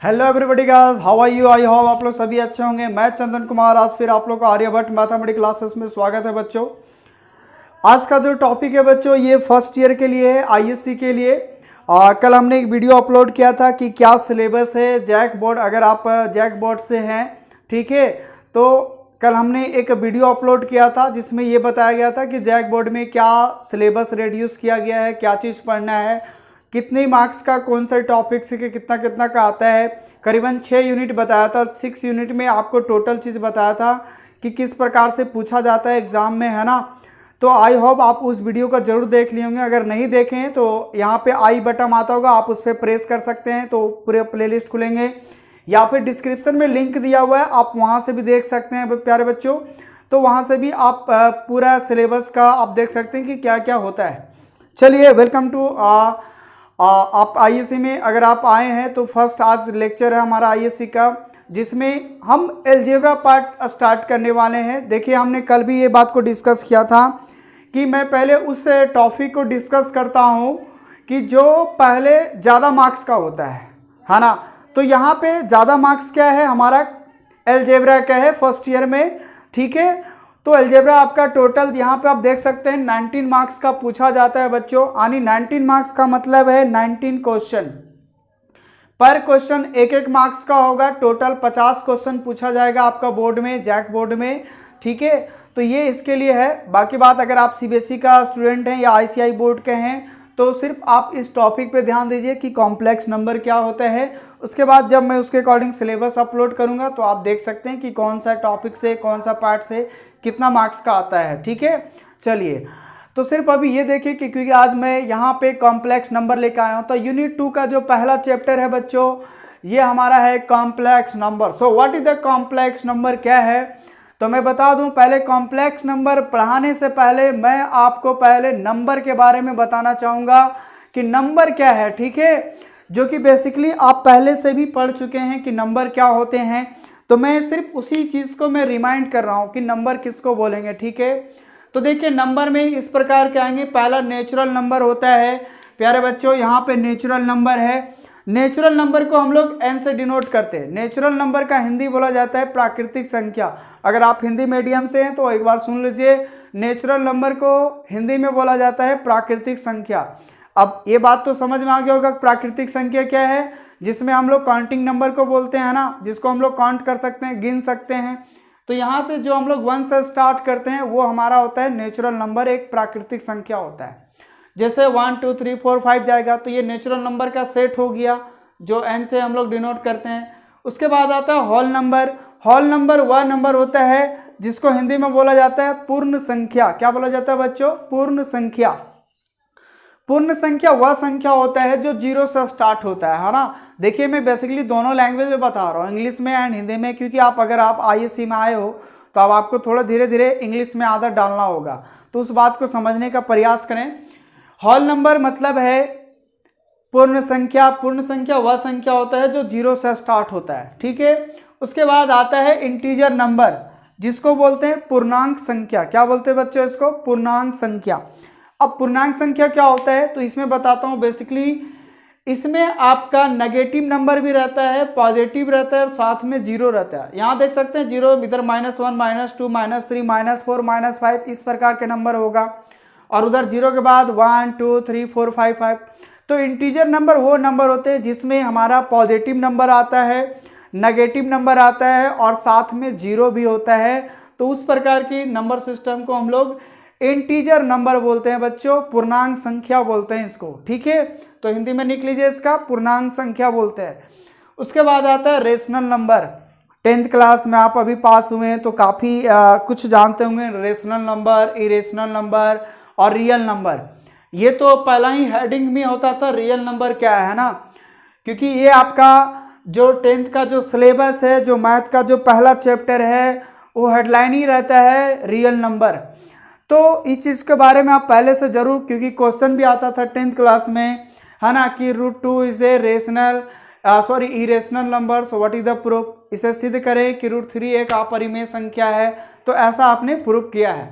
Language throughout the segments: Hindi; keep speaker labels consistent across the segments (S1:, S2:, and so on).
S1: Hello everybody guys, how are you? I hope आप लोग सभी अच्छे होंगे। मैं चंदन कुमार आज फिर आप लोग का आर्यभट्ट मैथमेटिक्स क्लासेस में स्वागत है बच्चों। आज का जो टॉपिक है बच्चों, ये फर्स्ट ईयर के लिए है, आईएससी के लिए। कल हमने एक वीडियो अपलोड किया था कि क्या सिलेबस है जैक बोर्ड, अगर आप जैक बोर्ड से हैं, ठीक है। तो कल हमने एक वीडियो अपलोड किया था जिसमें ये बताया गया था कि जैक बोर्ड में क्या सिलेबस रिड्यूस किया गया है, क्या चीज़ पढ़ना है, कितने मार्क्स का कौन सा टॉपिक से कितना कितना का आता है। करीबन 6 यूनिट बताया था, 6 यूनिट में आपको टोटल चीज़ बताया था कि किस प्रकार से पूछा जाता है एग्ज़ाम में, है ना। तो आई होप आप उस वीडियो का जरूर देख लिए होंगे। अगर नहीं देखें तो यहाँ पे आई बटन आता होगा, आप उस पर प्रेस कर सकते हैं तो पूरे प्लेलिस्ट खुलेंगे, या फिर डिस्क्रिप्शन में लिंक दिया हुआ है, आप वहाँ से भी देख सकते हैं प्यारे बच्चों। तो वहाँ से भी आप पूरा सिलेबस का आप देख सकते हैं कि क्या क्या होता है। चलिए, वेलकम टू आप आईएससी में अगर आप आए हैं तो फर्स्ट आज लेक्चर है हमारा आईएससी का, जिसमें हम अलजेब्रा पार्ट स्टार्ट करने वाले हैं। देखिए, हमने कल भी ये बात को डिस्कस किया था कि मैं पहले उस टॉपिक को डिस्कस करता हूँ कि जो पहले ज़्यादा मार्क्स का होता है ना। तो यहाँ पे ज़्यादा मार्क्स क्या है, हमारा अलजेब्रा का है फर्स्ट ईयर में, ठीक है। तो अलजेब्रा आपका टोटल यहाँ पे आप देख सकते हैं 19 मार्क्स का पूछा जाता है बच्चों। यानी 19 मार्क्स का मतलब है 19 क्वेश्चन, पर क्वेश्चन एक एक मार्क्स का होगा। टोटल 50 क्वेश्चन पूछा जाएगा आपका बोर्ड में, जैक बोर्ड में, ठीक है। तो ये इसके लिए है। बाकी बात, अगर आप सीबीएसई का स्टूडेंट हैं या आईसीआई बोर्ड के हैं तो सिर्फ आप इस टॉपिक पे ध्यान दीजिए कि कॉम्प्लेक्स नंबर क्या होता है। उसके बाद जब मैं उसके अकॉर्डिंग सिलेबस अपलोड करूंगा तो आप देख सकते हैं कि कौन सा टॉपिक से, कौन सा पार्ट से कितना मार्क्स का आता है, ठीक है। चलिए, तो सिर्फ अभी ये देखिए कि क्योंकि आज मैं यहाँ पे कॉम्प्लेक्स नंबर लेकर आया हूँ, तो यूनिट 2 का जो पहला चैप्टर है बच्चों, ये हमारा है complex number. So what is the complex number, क्या है? तो मैं बता दूं, पहले कॉम्प्लेक्स नंबर पढ़ाने से पहले मैं आपको पहले नंबर के बारे में बताना चाहूँगा कि नंबर क्या है, ठीक है। जो कि बेसिकली आप पहले से भी पढ़ चुके हैं कि नंबर क्या होते हैं। तो मैं सिर्फ उसी चीज़ को मैं रिमाइंड कर रहा हूँ कि नंबर किसको बोलेंगे, ठीक है। तो देखिए, नंबर में इस प्रकार के आएंगे। पहला नेचुरल नंबर होता है प्यारे बच्चों, यहाँ पे नेचुरल नंबर है। नेचुरल नंबर को हम लोग एन से डिनोट करते हैं। नेचुरल नंबर का हिंदी बोला जाता है प्राकृतिक संख्या। अगर आप हिंदी मीडियम से हैं तो एक बार सुन लीजिए, नेचुरल नंबर को हिंदी में बोला जाता है प्राकृतिक संख्या। अब ये बात तो समझ में आ गया होगा प्राकृतिक संख्या क्या है, जिसमें हम लोग काउंटिंग नंबर को बोलते हैं ना, जिसको हम लोग काउंट कर सकते हैं, गिन सकते हैं। तो यहाँ पे जो हम लोग 1 से स्टार्ट करते हैं वो हमारा होता है नेचुरल नंबर, एक प्राकृतिक संख्या होता है। जैसे 1 2 3 4 5 जाएगा तो ये नेचुरल नंबर का सेट हो गया जो n से हम लोग डिनोट करते हैं। उसके बाद आता है होल नंबर। होल नंबर वह नंबर होता है जिसको हिंदी में बोला जाता है पूर्ण संख्या। क्या बोला जाता है बच्चों? पूर्ण संख्या। पूर्ण संख्या वह संख्या होता है जो 0 से स्टार्ट होता है ना। देखिए, मैं बेसिकली दोनों लैंग्वेज में बता रहा हूँ, इंग्लिश में एंड हिंदी में, क्योंकि अगर आप आईएससी में आए हो तो अब आपको थोड़ा धीरे धीरे इंग्लिश में आदत डालना होगा, तो उस बात को समझने का प्रयास करें। होल नंबर मतलब है पूर्ण संख्या। पूर्ण संख्या वह संख्या होता है जो 0 से स्टार्ट होता है, ठीक है। उसके बाद आता है इंटीजर नंबर, जिसको बोलते हैं पूर्णांक संख्या। क्या बोलते हैं बच्चों इसको? पूर्णांक संख्या। अब पूर्णांक संख्या क्या होता है तो इसमें बताता हूँ। बेसिकली इसमें आपका नेगेटिव नंबर भी रहता है, पॉजिटिव रहता है और साथ में 0 रहता है। यहाँ देख सकते हैं 0, इधर -1 -2 -3 -4 -5 इस प्रकार के नंबर होगा, और उधर 0 के बाद 1 2 3 4 5 5। तो इंटीजर नंबर वो नंबर होते हैं जिसमें हमारा पॉजिटिव नंबर आता है, नेगेटिव नंबर आता है और साथ में 0 भी होता है। तो उस प्रकार की नंबर सिस्टम को हम लोग इंटीजर नंबर बोलते हैं बच्चों, पूर्णांक संख्या बोलते हैं इसको, ठीक है। तो हिंदी में लिख लीजिए, इसका पूर्णांक संख्या बोलते हैं। उसके बाद आता है रेशनल नंबर। 10th क्लास में आप अभी पास हुए हैं तो काफ़ी कुछ जानते होंगे, रेशनल नंबर, इरेशनल नंबर और रियल नंबर। ये तो पहला ही हेडिंग में होता था, रियल नंबर क्या है ना, क्योंकि ये आपका जो 10th का जो सिलेबस है, जो मैथ का जो पहला चैप्टर है, वो हेडलाइन ही रहता है रियल नंबर। तो इस चीज़ के बारे में आप पहले से जरूर, क्योंकि क्वेश्चन भी आता था 10th क्लास में, है ना, कि √2 is a rational irrational number, so what is the proof. इसे सिद्ध करें कि √3 एक अपरिमेय संख्या है। तो ऐसा आपने प्रूफ किया है।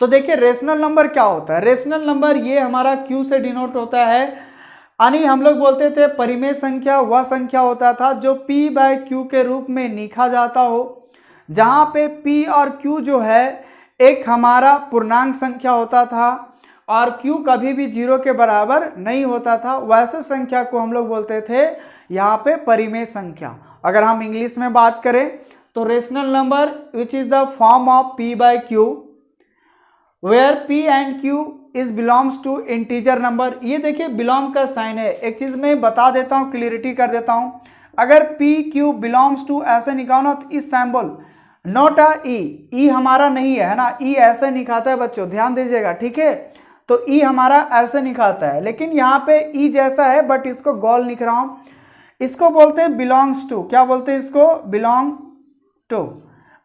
S1: तो देखिए, रेशनल नंबर क्या होता है। रेशनल नंबर ये हमारा Q से डिनोट होता है, यानी हम लोग बोलते थे परिमेय संख्या वह संख्या होता था जो p बाय q के रूप में लिखा जाता हो, जहां पे p और q जो है एक हमारा पूर्णांक संख्या होता था और q कभी भी 0 के बराबर नहीं होता था। वैसे संख्या को हम लोग बोलते थे यहाँ पे परिमेय संख्या। अगर हम इंग्लिश में बात करें तो rational number which is the form of p by q where p and q is belongs to integer number. ये देखिए बिलोंग का साइन है। एक चीज मैं बता देता हूँ, क्लियरिटी कर देता हूँ। अगर p q बिलोंग्स टू ऐसे निकालो तो इस सिंबल नॉट अ ई हमारा नहीं है ना, ई ऐसे निकालता है बच्चों, ध्यान दीजिएगा, ठीक है। तो ई हमारा ऐसे निकालता है, लेकिन यहाँ पे ई जैसा है बट इसको गोल लिख रहा हूँ। इसको बोलते हैं बिलोंग्स टू, क्या बोलते हैं इसको, बिलोंग टू।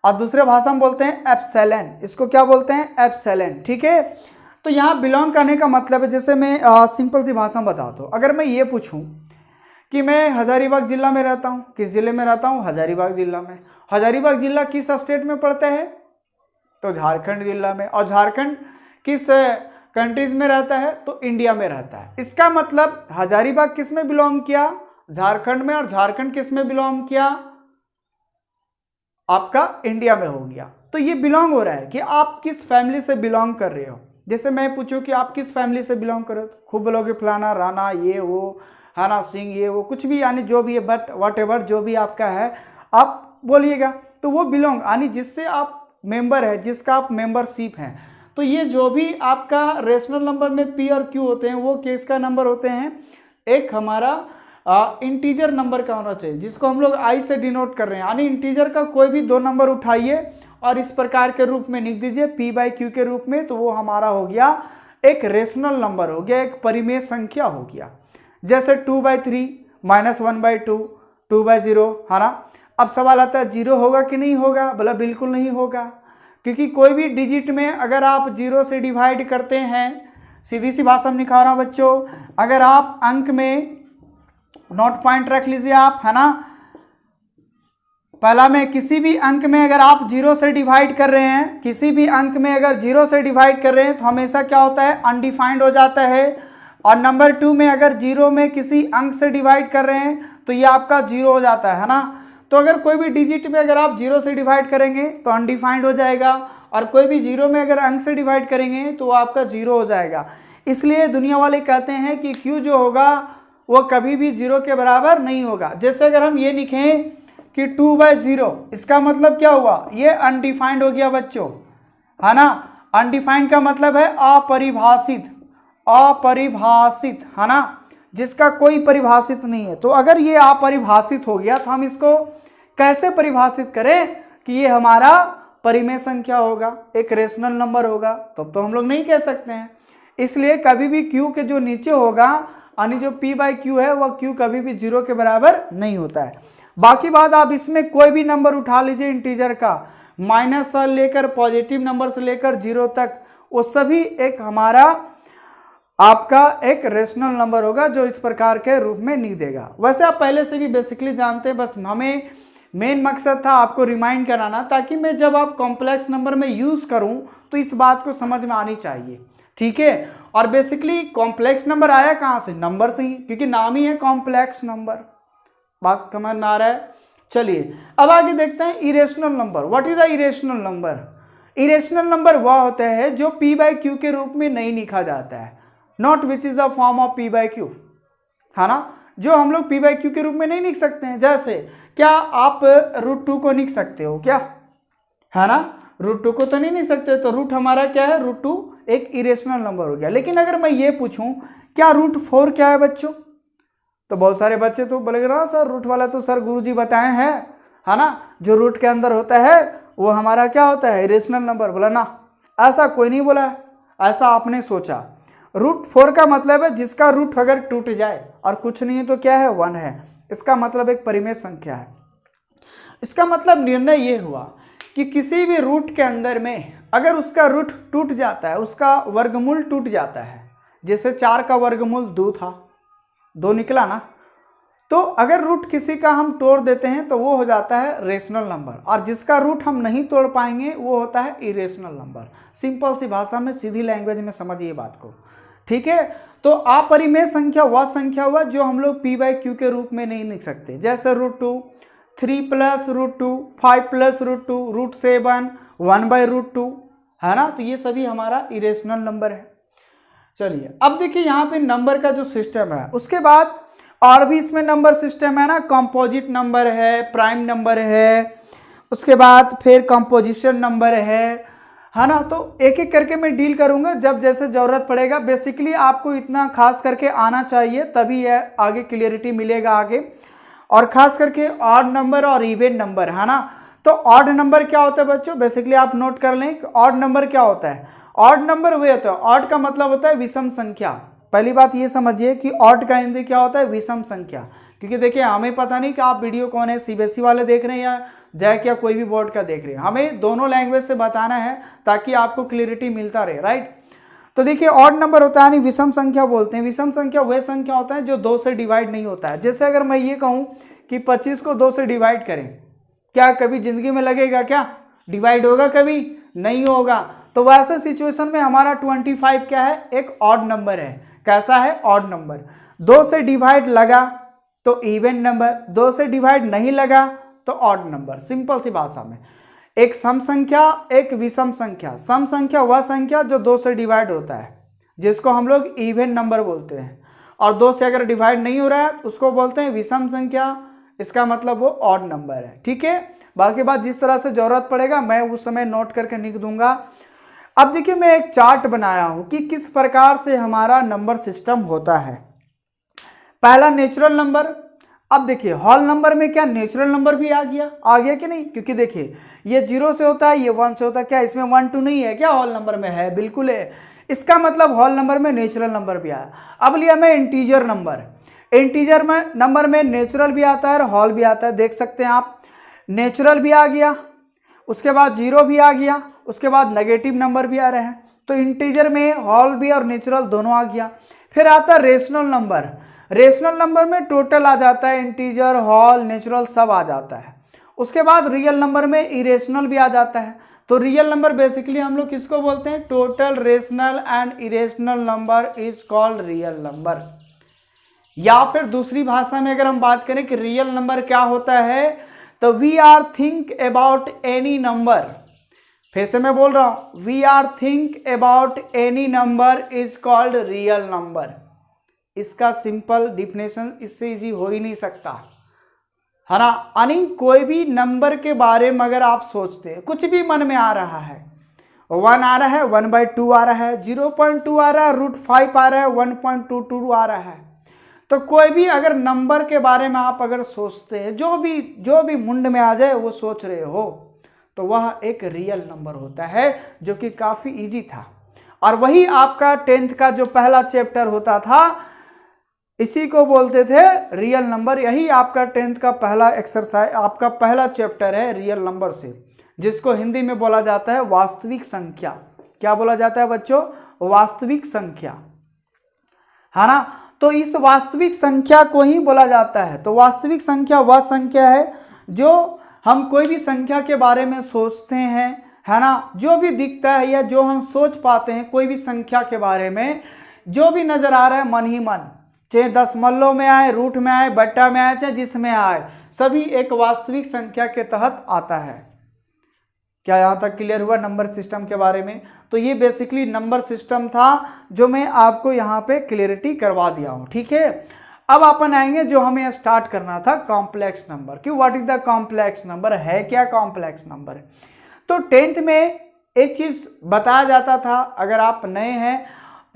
S1: और दूसरे भाषा में बोलते हैं एप्सिलॉन, इसको क्या बोलते हैं, एप्सिलॉन, ठीक है। तो यहाँ बिलोंग करने का मतलब है, जैसे मैं सिंपल सी भाषा में बताता हूँ। अगर मैं ये पूछूं कि मैं हजारीबाग जिला में रहता हूँ, किस जिले में रहता हूँ, हजारीबाग जिला में। हजारीबाग जिला किस स्टेट में पड़ता है, तो झारखंड जिला में। और झारखंड किस कंट्रीज में रहता है, तो इंडिया में रहता है। इसका मतलब हजारीबाग किस में बिलोंग किया, झारखंड में, और झारखंड किस में बिलोंग किया, आपका इंडिया में हो गया। तो ये बिलोंग हो रहा है कि आप किस फैमिली से बिलोंग कर रहे हो। जैसे मैं पूछूं कि आप किस फैमिली से बिलोंग करो, तो खूब बोलोगे फलाना राणा ये वो, है ना, सिंह ये वो, कुछ भी, यानी जो भी है, बट वट एवर जो भी आपका है आप बोलिएगा, तो वो बिलोंग यानी जिससे आप मेंबर है, जिसका आप मेंबरशिप हैं। तो ये जो भी आपका रेशनल नंबर में p और q होते हैं वो किसका नंबर होते हैं, एक हमारा इंटीजर नंबर का होना चाहिए, जिसको हम लोग i से डिनोट कर रहे हैं। यानी इंटीजर का कोई भी दो नंबर उठाइए और इस प्रकार के रूप में लिख दीजिए p बाई q के रूप में, तो वो हमारा हो गया एक रेशनल नंबर, हो गया एक परिमेय संख्या हो गया। जैसे 2/3 -1/2, 2/0, है ना। अब सवाल आता है 0 होगा कि नहीं होगा, बोला बिल्कुल नहीं होगा, क्योंकि कोई भी डिजिट में अगर आप 0 से डिवाइड करते हैं, सीधी सी भाषा में दिखा रहा हूं बच्चों, अगर आप अंक में नोट पॉइंट रख लीजिए आप, है ना, पहला में किसी भी अंक में अगर आप 0 से डिवाइड कर रहे हैं, किसी भी अंक में अगर 0 से डिवाइड कर रहे हैं तो हमेशा क्या होता है, अनडिफाइंड हो जाता है। और नंबर 2 में अगर 0 में किसी अंक से डिवाइड कर रहे हैं तो ये आपका 0 हो जाता है ना। तो अगर कोई भी डिजिट में अगर आप 0 से डिवाइड करेंगे तो अनडिफाइंड हो जाएगा, और कोई भी 0 में अगर अंक से डिवाइड करेंगे तो आपका 0 हो जाएगा। इसलिए दुनिया वाले कहते हैं कि Q जो होगा वो कभी भी 0 के बराबर नहीं होगा। जैसे अगर हम ये लिखें कि 2/0, इसका मतलब क्या हुआ, ये अनडिफाइंड हो गया बच्चों, है ना। अनडिफाइंड का मतलब है अपरिभाषित, अपरिभाषित, है ना, जिसका कोई परिभाषित नहीं है। तो अगर ये अपरिभाषित हो गया तो हम इसको कैसे परिभाषित करें कि ये हमारा परिमेय संख्या होगा, एक रेशनल नंबर होगा, तब तो हम लोग नहीं कह सकते हैं। इसलिए कभी भी Q के जो नीचे होगा, यानी जो P बाई Q है, वह Q कभी भी 0 के बराबर नहीं होता है। बाकी बात आप इसमें कोई भी नंबर उठा लीजिए इंटीजर का, माइनस से लेकर पॉजिटिव नंबर से लेकर 0 तक, वो सभी एक हमारा आपका एक रेशनल नंबर होगा जो इस प्रकार के रूप में लिख देगा। वैसे आप पहले से भी बेसिकली जानते हैं, बस हमें मेन मकसद था आपको रिमाइंड कराना, ताकि मैं जब आप कॉम्प्लेक्स नंबर में यूज करूं तो इस बात को समझ में आनी चाहिए, ठीक है। और बेसिकली कॉम्प्लेक्स नंबर आया कहां से, नंबर से ही, क्योंकि नाम ही है कॉम्प्लेक्स नंबर। बात समझ में आ रहा है। चलिए अब आगे देखते हैं irrational number. What is the irrational number. Irrational number वह होता है जो p बाई q के रूप में नहीं लिखा जाता है, not which is the form of p by q, है ना, जो हम लोग p बाई q के रूप में नहीं लिख सकते हैं। जैसे क्या आप √2 को लिख सकते हो क्या, है ना, √2 को तो नहीं लिख सकते, तो रूट हमारा क्या है, √2 एक इरेशनल नंबर हो गया। लेकिन अगर मैं ये पूछूं क्या √4 क्या है बच्चों, तो बहुत सारे बच्चे तो बोलेंगे ना सर रूट वाला तो सर गुरुजी बताए हैं, है ना, जो रूट के अंदर होता है वो हमारा क्या होता है, इरेशनल नंबर। बोला ना, ऐसा कोई नहीं बोला है, ऐसा आपने सोचा। √4 का मतलब है जिसका रूट अगर टूट जाए और कुछ नहीं है तो क्या है, 1 है, इसका मतलब एक परिमेय संख्या है। इसका मतलब निर्णय ये हुआ कि किसी भी रूट के अंदर में अगर उसका रूट टूट जाता है, उसका वर्गमूल टूट जाता है, जैसे 4 का वर्गमूल 2 था, 2 निकला ना, तो अगर रूट किसी का हम तोड़ देते हैं तो वो हो जाता है रेशनल नंबर, और जिसका रूट हम नहीं तोड़ पाएंगे वो होता है इरेशनल नंबर। सिंपल सी भाषा में, सीधी लैंग्वेज में समझिए बात को, ठीक है। तो अपरिमेय संख्या वह संख्या हुआ जो हम लोग p/q के रूप में नहीं लिख सकते, जैसे √2, 3 + √2, 5 + √2, √7, 1/√2, है ना। तो ये सभी हमारा इरेशनल नंबर है। चलिए अब देखिए यहाँ पे नंबर का जो सिस्टम है, उसके बाद और भी इसमें नंबर सिस्टम है ना, कंपोजिट नंबर है, प्राइम नंबर है, उसके बाद फिर कंपोजिशन नंबर है ना। तो एक एक करके मैं डील करूंगा जब जैसे जरूरत पड़ेगा। बेसिकली आपको इतना खास करके आना चाहिए, तभी है आगे क्लियरिटी मिलेगा आगे। और खास करके ऑड नंबर और इवन नंबर, है ना। तो ऑड नंबर क्या होता है बच्चों, बेसिकली आप नोट कर लें कि ऑड नंबर क्या होता है। ऑड नंबर वे होता है, ऑड का मतलब होता है विषम संख्या। पहली बात ये समझिए कि ऑड का हिंदी क्या होता है, विषम संख्या। क्योंकि देखिए हमें पता नहीं कि आप वीडियो कौन है, सीबीएसई वाले देख रहे हैं या जैक या कोई भी बोर्ड का देख रहे हैं, हमें दोनों लैंग्वेज से बताना है ताकि आपको क्लियरिटी मिलता रहे, राइट। तो देखिए ऑड नंबर होता है, नहीं विषम संख्या बोलते हैं। विषम संख्या वह संख्या होता है जो 2 से डिवाइड नहीं होता है। जैसे अगर मैं ये कहूँ कि 25 को 2 से डिवाइड करें, क्या कभी जिंदगी में लगेगा, क्या डिवाइड होगा, कभी नहीं होगा। तो वैसे सिचुएशन में हमारा 25 क्या है, एक ऑड नंबर है। कैसा है, ऑड नंबर। 2 से डिवाइड लगा तो इवन नंबर, 2 से डिवाइड नहीं लगा तो ऑड नंबर। सिंपल सी भाषा में एक सम संख्या, एक विषम संख्या। सम संख्या वह संख्या जो 2 से डिवाइड होता है, जिसको हम लोग इवन नंबर बोलते हैं। और 2 से अगर डिवाइड नहीं हो रहा है उसको बोलते हैं विषम संख्या, इसका मतलब वो ऑड नंबर है, ठीक है। बाकी बात जिस तरह से जरूरत पड़ेगा मैं उस समय नोट करके लिख दूंगा। अब देखिए मैं एक चार्ट बनाया हूं कि किस प्रकार से हमारा नंबर सिस्टम होता है। पहला नेचुरल नंबर। अब देखिए होल नंबर में क्या नेचुरल नंबर भी आ गया कि नहीं, क्योंकि देखिए ये 0 से होता है, ये 1 से होता है। क्या इसमें 1 2 नहीं है क्या, होल नंबर में है, बिल्कुल है। इसका मतलब होल नंबर में नेचुरल नंबर भी आया। अब लिया मैं इंटीजर नंबर। इंटीजर में नंबर में नेचुरल भी आता है और होल भी आता है, देख सकते हैं आप। नेचुरल भी आ गया, उसके बाद 0 भी आ गया, उसके बाद नेगेटिव नंबर भी आ रहे हैं। तो इंटीजर में होल भी और नेचुरल दोनों आ गया। फिर आता है रेशनल नंबर। रेशनल नंबर में टोटल आ जाता है, इंटीजर, होल, नेचुरल सब आ जाता है। उसके बाद रियल नंबर में इरेशनल भी आ जाता है। तो रियल नंबर बेसिकली हम लोग किसको बोलते हैं, total rational and irrational number is called real number. या फिर दूसरी भाषा में अगर हम बात करें कि रियल नंबर क्या होता है, तो we are think about any number. फिर से मैं बोल रहा हूं, we are think about any number is called real number. इसका सिंपल डिफिनेशन इससे इजी हो ही नहीं सकता, है ना। यानी कोई भी नंबर के बारे में अगर आप सोचते हैं, कुछ भी मन में आ रहा है, 1 आ रहा है, 1/2 आ रहा है, 0.2 आ रहा है, √5 आ रहा है, 1.22 आ रहा है। तो कोई भी अगर नंबर के बारे में आप अगर सोचते हैं, जो भी मुंड में आ जाए वो सोच रहे हो, तो वह एक रियल नंबर होता है, जो कि काफी इजी था। और वही आपका 10th का जो पहला चैप्टर होता था, इसी को बोलते थे रियल नंबर। यही आपका 10th का पहला एक्सरसाइज, आपका पहला चैप्टर है रियल नंबर से, जिसको हिंदी में बोला जाता है वास्तविक संख्या। क्या बोला जाता है बच्चों, वास्तविक संख्या, है ना। तो इस वास्तविक संख्या को ही बोला जाता है। तो वास्तविक संख्या वह संख्या है जो हम कोई भी संख्या के बारे में सोचते हैं, है ना, जो भी दिखता है या जो हम सोच पाते हैं कोई भी संख्या के बारे में, जो भी नजर आ रहा है मन ही मन, चाहे दशमलव में आए, रूट में आए, बट्टा में आए, चाहे जिसमें आए, सभी एक वास्तविक संख्या के तहत आता है। क्या यहां तक क्लियर हुआ नंबर सिस्टम के बारे में। तो ये बेसिकली नंबर सिस्टम था जो मैं आपको यहाँ पे क्लियरिटी करवा दिया हूँ, ठीक है। अब अपन आएंगे जो हमें स्टार्ट करना था, कॉम्प्लेक्स नंबर। क्यों, what is the complex number, है क्या कॉम्प्लेक्स नंबर। तो 10th में एक चीज बताया जाता था, अगर आप नए हैं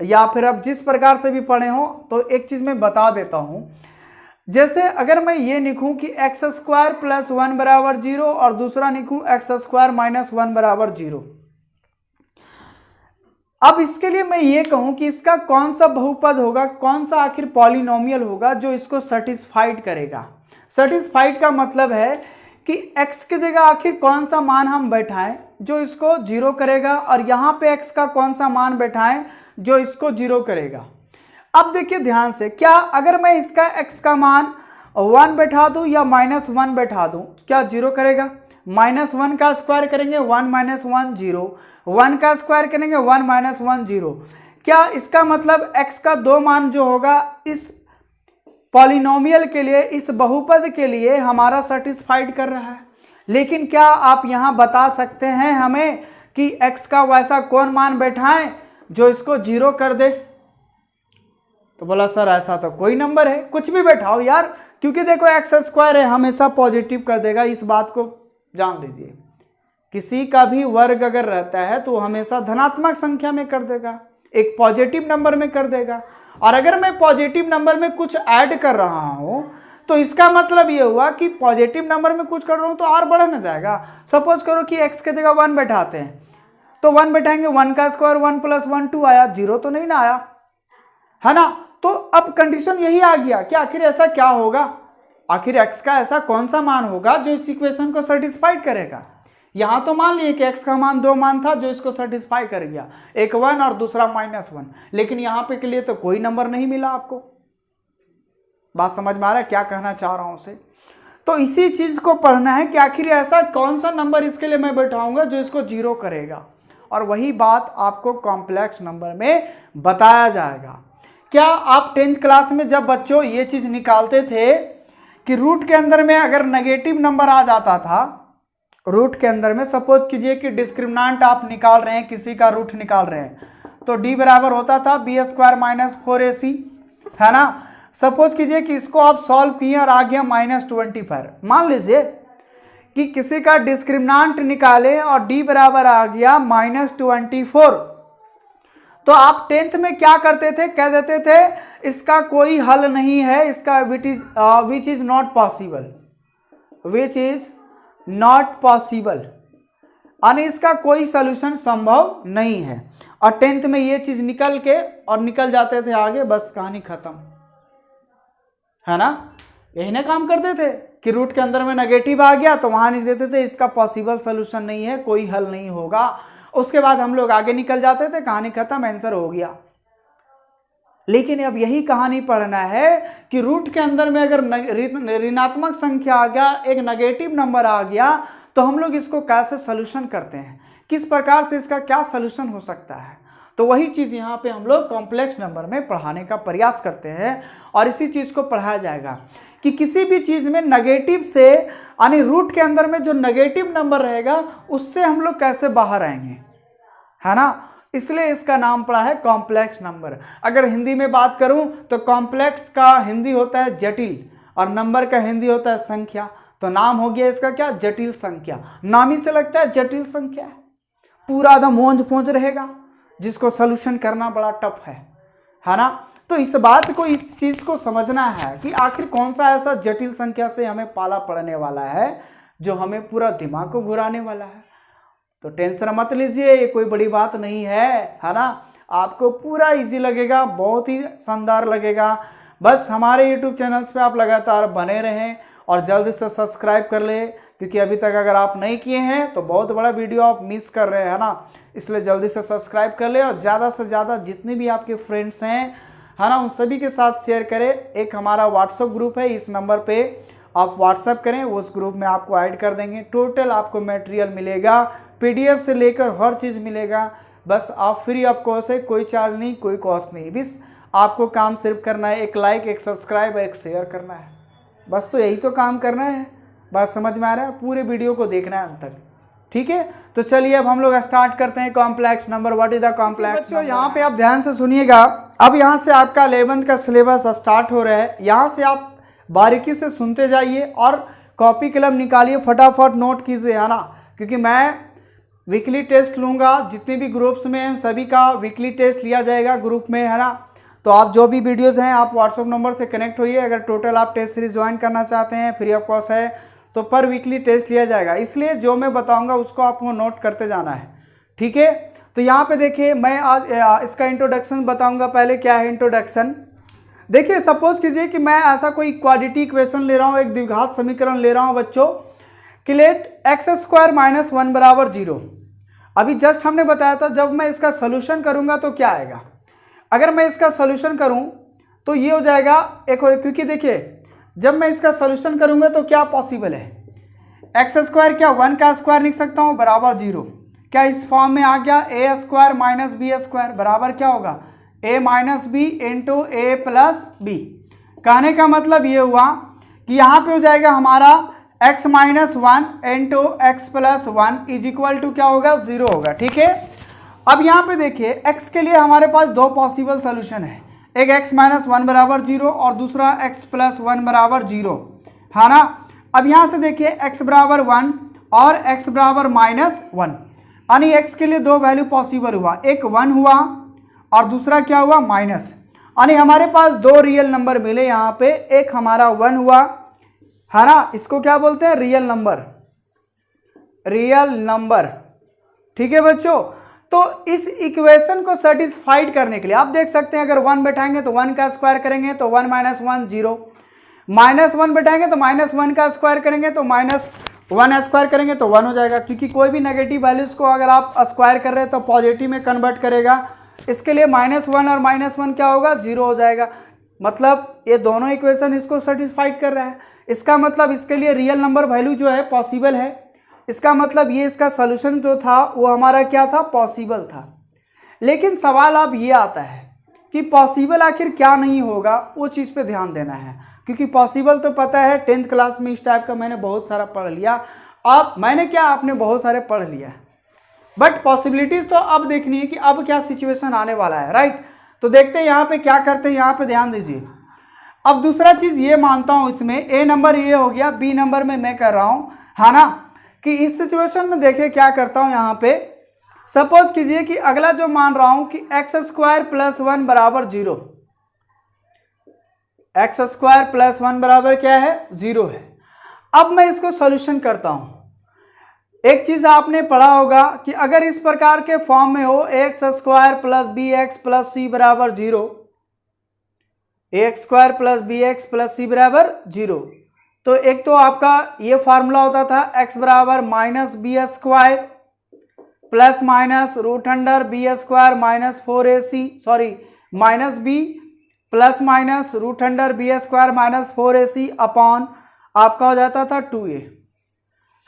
S1: या फिर आप जिस प्रकार से भी पढ़े हो, तो एक चीज मैं बता देता हूं। जैसे अगर मैं ये लिखूं कि x² + 1 = 0 और दूसरा लिखूं x² - 1 = 0। अब इसके लिए मैं ये कहूं कि इसका कौन सा बहुपद होगा, कौन सा आखिर पॉलिनोमियल होगा जो इसको सेटिस्फाइड करेगा। सेटिस्फाइड का मतलब है कि x की जगह आखिर कौन सा मान हम बैठाएं जो इसको 0 करेगा, और यहाँ पे x का कौन सा मान बैठाएं जो इसको 0 करेगा। अब देखिए ध्यान से, क्या अगर मैं इसका x का मान 1 बैठा दूं या -1 बैठा दूं, क्या 0 करेगा। -1 का स्क्वायर करेंगे 1 - 1 0, 1 का स्क्वायर करेंगे 1 - 1 0। क्या इसका मतलब x का 2 मान जो होगा इस पॉलिनोमियल के लिए, इस बहुपद के लिए हमारा सेटिस्फाइड कर रहा है। लेकिन क्या आप यहां बता सकते हैं हमें कि x का वैसा कौन मान बैठाएं जो इसको 0 कर दे? तो बोला सर ऐसा तो कोई नंबर है, कुछ भी बैठाओ यार, क्योंकि देखो एक्स स्क्वायर है हमेशा पॉजिटिव कर देगा, इस बात को जान लीजिए। किसी का भी वर्ग अगर रहता है तो हमेशा धनात्मक संख्या में कर देगा, एक पॉजिटिव नंबर में कर देगा। और अगर मैं पॉजिटिव नंबर में कुछ ऐड कर रहा हूं तो इसका मतलब ये हुआ कि पॉजिटिव नंबर में कुछ कर रहा हूं तो और बढ़ ना जाएगा। सपोज करो कि x के जगह 1 बैठाते हैं, तो 1 बैठाएंगे, 1 का स्क्वायर 1 + 1 2 आया, 0 तो नहीं ना आया, है ना। तो अब कंडीशन यही आ गया कि आखिर ऐसा क्या होगा, आखिर x का ऐसा कौन सा मान होगा जो इस इक्वेशन को सेटिस्फाइड करेगा। यहां तो मान लिए कि x का मान 2 मान था जो इसको सेटिस्फाई कर गया, एक 1 और दूसरा -1, लेकिन यहां पे के लिए तो कोई नंबर नहीं मिला आपको। बात समझ में आ रहा है क्या कहना चाह रहा हूं उसे? तो इसी चीज को पढ़ना है कि आखिर ऐसा कौन सा नंबर इसके लिए मैं बैठाऊंगा जो इसको 0 करेगा, और वही बात आपको कॉम्प्लेक्स नंबर में बताया जाएगा। क्या आप 10th क्लास में जब बच्चों ये चीज निकालते थे कि रूट के अंदर में अगर नेगेटिव नंबर आ जाता था, रूट के अंदर में सपोज कीजिए कि डिस्क्रिमिनेंट आप निकाल रहे हैं, किसी का रूट निकाल रहे हैं, तो d बराबर होता था b² - 4ac, है ना। सपोज कीजिए कि इसको आप सॉल्व किए और आ गया -25। मान लीजिए कि किसी का डिस्क्रिमिनेंट निकाले और d बराबर आ गया -24, तो आप 10th में क्या करते थे, कह देते थे इसका कोई हल नहीं है, इसका which is not possible, which is not possible, यानी इसका कोई सॉल्यूशन संभव नहीं है। और 10th में ये चीज निकल के और निकल जाते थे आगे, बस कहानी खत्म, है ना। यही ना काम करते थे कि रूट के अंदर में नेगेटिव आ गया तो वहां लिख देते थे इसका पॉसिबल सॉल्यूशन नहीं है, कोई हल नहीं होगा। उसके बाद हम लोग आगे निकल जाते थे, कहानी खत्म, आंसर हो गया। लेकिन अब यही कहानी पढ़ना है कि रूट के अंदर में अगर ऋणात्मक संख्या आ गया, एक नेगेटिव नंबर आ गया, तो हम लोग इसको कैसे सॉल्यूशन करते हैं, किस प्रकार से इसका क्या सॉल्यूशन हो सकता है। तो वही चीज यहाँ पे हम लोग कॉम्प्लेक्स नंबर में पढ़ाने का प्रयास करते हैं, और इसी चीज को पढ़ाया जाएगा कि किसी भी चीज में नेगेटिव से, यानी रूट के अंदर में जो नेगेटिव नंबर रहेगा उससे हम लोग कैसे बाहर आएंगे, है ना। इसलिए इसका नाम पड़ा है कॉम्प्लेक्स नंबर। अगर हिंदी में बात करूं तो कॉम्प्लेक्स का हिंदी होता है जटिल, और नंबर का हिंदी होता है संख्या, तो नाम हो गया इसका क्या, जटिल संख्या। नाम ही से लगता है जटिल संख्या, पूरा एकदम मोंज पोंज रहेगा, जिसको सॉल्यूशन करना बड़ा टफ है ना। तो इस बात को, इस चीज को समझना है कि आखिर कौन सा ऐसा जटिल संख्या से हमें पाला पड़ने वाला है जो हमें पूरा दिमाग को घुराने वाला है। तो टेंशन मत लीजिए, ये कोई बड़ी बात नहीं है ना। आपको पूरा इजी लगेगा, बहुत ही शानदार लगेगा। बस हमारे YouTube चैनल्स पे आप लगातार बने रहें और जल्दी से सब्सक्राइब कर ले, क्योंकि अभी तक अगर आप नहीं किए हैं तो बहुत बड़ा वीडियो आप मिस कर रहे हैं ना। इसलिए जल्दी से सब्सक्राइब कर ले और ज़्यादा से ज़्यादा जितने भी आपके फ्रेंड्स हैं, है ना, उन सभी के साथ शेयर करें। एक हमारा व्हाट्सएप ग्रुप है, इस नंबर पे आप व्हाट्सएप करें, उस ग्रुप में आपको ऐड कर देंगे। टोटल आपको मटेरियल मिलेगा, PDF से लेकर हर चीज़ मिलेगा। बस आप फ्री ऑफ कॉस्ट है, कोई चार्ज नहीं, कोई कॉस्ट नहीं। बस आपको काम सिर्फ करना है, एक लाइक, एक सब्सक्राइब, एक शेयर करना है, बस। तो यही तो काम करना है। बात समझ में आ रहा है? पूरे वीडियो को देखना है अंत तक, ठीक है। तो चलिए अब हम लोग स्टार्ट करते हैं complex number. What is the complex number? यहाँ पे आप ध्यान से सुनिएगा। अब यहाँ से आपका 11th का सिलेबस स्टार्ट हो रहा है। यहाँ से आप बारीकी से सुनते जाइए और कॉपी कलम निकालिए, फटाफट नोट कीजिए, है ना, क्योंकि मैं वीकली टेस्ट लूँगा। जितने भी ग्रुप्स में हैं सभी का वीकली टेस्ट लिया जाएगा ग्रुप में, है ना। तो आप जो भी वीडियोज़ हैं आप व्हाट्सएप नंबर से कनेक्ट होइए। अगर टोटल आप टेस्ट सीरीज ज्वाइन करना चाहते हैं, फ्री ऑफ कॉस्ट है, तो पर वीकली टेस्ट लिया जाएगा। इसलिए जो मैं बताऊंगा उसको आपको नोट करते जाना है, ठीक है। तो यहाँ पे देखिए, मैं आज इसका इंट्रोडक्शन बताऊंगा। पहले क्या है इंट्रोडक्शन, देखिए सपोज कीजिए कि मैं ऐसा कोई क्वाड्रेटिक इक्वेशन ले रहा हूँ, एक द्विघात समीकरण ले रहा हूँ बच्चों, कि लेट x² - 1 = 0। अभी जस्ट हमने बताया था जब मैं इसका सोल्यूशन करूंगा तो क्या आएगा। अगर मैं इसका सोल्यूशन करूं तो ये हो जाएगा एक, क्योंकि देखिए जब मैं इसका सोल्यूशन करूंगा तो क्या पॉसिबल है, x² क्या 1 का स्क्वायर लिख सकता हूं बराबर 0। क्या इस फॉर्म में आ गया a² - b² बराबर क्या होगा a minus b into a plus b. कहने का मतलब ये हुआ कि यहाँ पे हो जाएगा हमारा x minus one into x plus one is equal to क्या होगा, 0 होगा। ठीक है, अब यहाँ पे देखिए x के लिए हमारे पास दो पॉसिबल सोल्यूशन है, एक x माइनस वन बराबर 0 और दूसरा x प्लस वन बराबर 0, है ना। अब यहाँ से देखिए x बराबर 1 और x बराबर माइनस 1, यानी x के लिए दो वैल्यू पॉसिबल हुआ, एक 1 हुआ और दूसरा क्या हुआ, माइनस। यानी हमारे पास दो रियल नंबर मिले यहाँ पे, एक हमारा 1 हुआ, है ना, इसको क्या बोलते हैं, रियल नंबर, रियल नंबर। ठीक है बच्चों, तो इस इक्वेशन को सेटिस्फाइड करने के लिए आप देख सकते हैं, अगर 1 बैठाएंगे तो 1 का स्क्वायर करेंगे तो 1 माइनस 1 0, माइनस 1 बैठाएंगे तो माइनस 1 का स्क्वायर करेंगे तो माइनस 1 स्क्वायर करेंगे तो 1 हो जाएगा, क्योंकि कोई भी नेगेटिव वैल्यूज को अगर आप स्क्वायर कर रहे हैं तो पॉजिटिव में कन्वर्ट करेगा। इसके लिए -1 और -1 क्या होगा, 0 हो जाएगा। मतलब ये दोनों इक्वेशन इसको सेटिस्फाइड कर रहा है। इसका मतलब इसके लिए रियल नंबर वैल्यू जो है पॉसिबल है। इसका मतलब ये इसका सोल्यूशन जो था वो हमारा क्या था, पॉसिबल था। लेकिन सवाल अब ये आता है कि पॉसिबल आखिर क्या नहीं होगा, वो चीज़ पे ध्यान देना है, क्योंकि पॉसिबल तो पता है 10th क्लास में इस टाइप का मैंने बहुत सारा पढ़ लिया। अब मैंने क्या, आपने बहुत सारे पढ़ लिया, बट पॉसिबिलिटीज तो अब देखनी है कि अब क्या सिचुएशन आने वाला है, राइट। तो देखते हैं यहाँ पे क्या करते हैं, यहाँ पे ध्यान दीजिए। अब दूसरा चीज ये मानता हूँ, इसमें ए नंबर ये हो गया, बी नंबर में मैं कर रहा हूँ, है ना, कि इस सिचुएशन में देखिए क्या करता हूँ। यहाँ पे सपोज कीजिए कि अगला जो मान रहा हूँ कि एक्स स्क्वायर प्लस 1 बराबर 0, एक्स स्क्वायर प्लस 1 बराबर क्या है, 0 है। अब मैं इसको सॉल्यूशन करता हूँ। एक चीज आपने पढ़ा होगा कि अगर इस प्रकार के फॉर्म में हो x square plus b x plus c बराबर 0, x square plus b x plus c बराबर 0, तो एक तो आपका ये फार्मूला होता था एक्स बराबर minus b square plus minus root under b square minus 4ac, sorry minus b plus minus root under b square minus 4ac upon आपका हो जाता था 2a,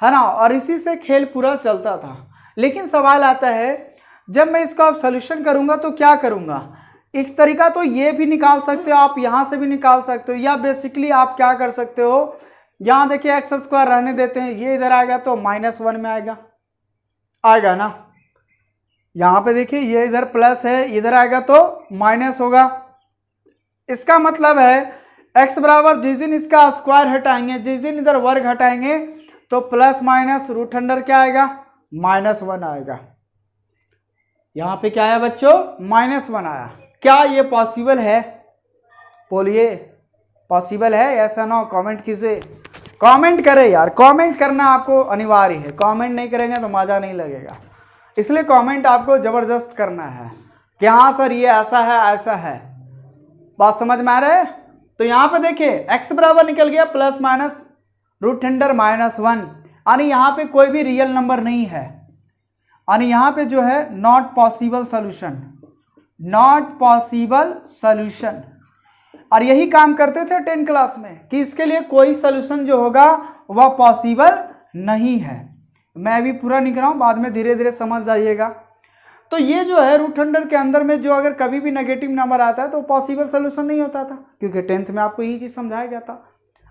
S1: है ना। और इसी से खेल पूरा चलता था। लेकिन सवाल आता है, जब मैं इसको अब सोल्यूशन करूंगा तो क्या करूंगा। एक तरीका तो ये भी निकाल सकते हो आप, यहाँ से भी निकाल सकते हो, या बेसिकली आप क्या कर सकते हो, यहाँ देखिए एक्स स्क्वायर रहने देते हैं, ये इधर आएगा तो -1 में आएगा ना। यहाँ पे देखिए ये इधर प्लस है, इधर आएगा तो माइनस होगा। इसका मतलब है एक्स बराबर जिस दिन इसका स्क्वायर हटाएंगे, जिस दिन इधर वर्ग हटाएंगे, तो प्लस माइनस रूट अंडर क्या आएगा, -1 आएगा। यहाँ पे क्या आया बच्चों, -1 आया। क्या ये पॉसिबल है, बोलिए पॉसिबल है, ऐसा ना हो। कमेंट कीजिए, कमेंट करें यार, कमेंट करना आपको अनिवार्य है। कमेंट नहीं करेंगे तो मज़ा नहीं लगेगा, इसलिए कमेंट आपको ज़बरदस्त करना है कि हाँ सर ये ऐसा है, ऐसा है। बात समझ में आ रहा है। तो यहाँ पे देखिए x बराबर निकल गया प्लस माइनस रूट अंडर -1, यानी यहाँ पे कोई भी रियल नंबर नहीं है, यानी यहाँ पे जो है not possible solution, not possible solution. और यही काम करते थे 10th क्लास में कि इसके लिए कोई सोल्यूशन जो होगा वह पॉसिबल नहीं है। मैं भी पूरा नहीं कर रहा हूँ, बाद में धीरे धीरे समझ जाइएगा। तो ये जो है रूट अंडर के अंदर में जो अगर कभी भी नेगेटिव नंबर आता है तो पॉसिबल सोल्यूशन नहीं होता था, क्योंकि 10th में आपको यही चीज़ समझाया गया था।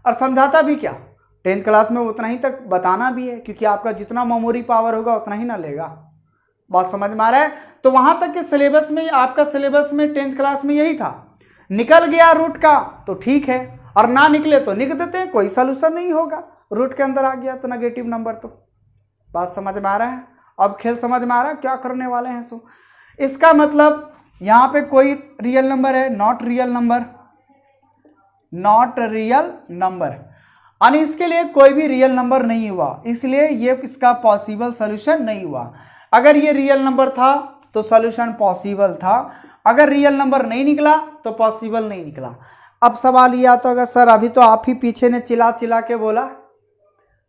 S1: और समझाता भी क्या, 10th क्लास में उतना ही तक बताना भी है, क्योंकि आपका जितना मेमोरी पावर होगा उतना ही ना लेगा। बात समझ में आ रहा है। तो वहाँ तक के सिलेबस में, आपका सिलेबस में 10th क्लास में यही था। निकल गया रूट का तो ठीक है, और ना निकले तो लिख देते हैं, कोई सोल्यूशन नहीं होगा। रूट के अंदर आ गया तो नेगेटिव नंबर। तो बात समझ में आ रहा है। अब खेल समझ में आ रहा है क्या करने वाले हैं। सो इसका मतलब यहाँ पे कोई रियल नंबर है, not real number, not real number, यानी इसके लिए कोई भी रियल नंबर नहीं हुआ, इसलिए ये इसका पॉसिबल सोल्यूशन नहीं हुआ। अगर ये रियल नंबर था तो सोल्यूशन पॉसिबल था, अगर रियल नंबर नहीं निकला तो पॉसिबल नहीं निकला। अब सवाल ये आता होगा, सर अभी तो आप ही पीछे ने चिल्ला चिल्ला के बोला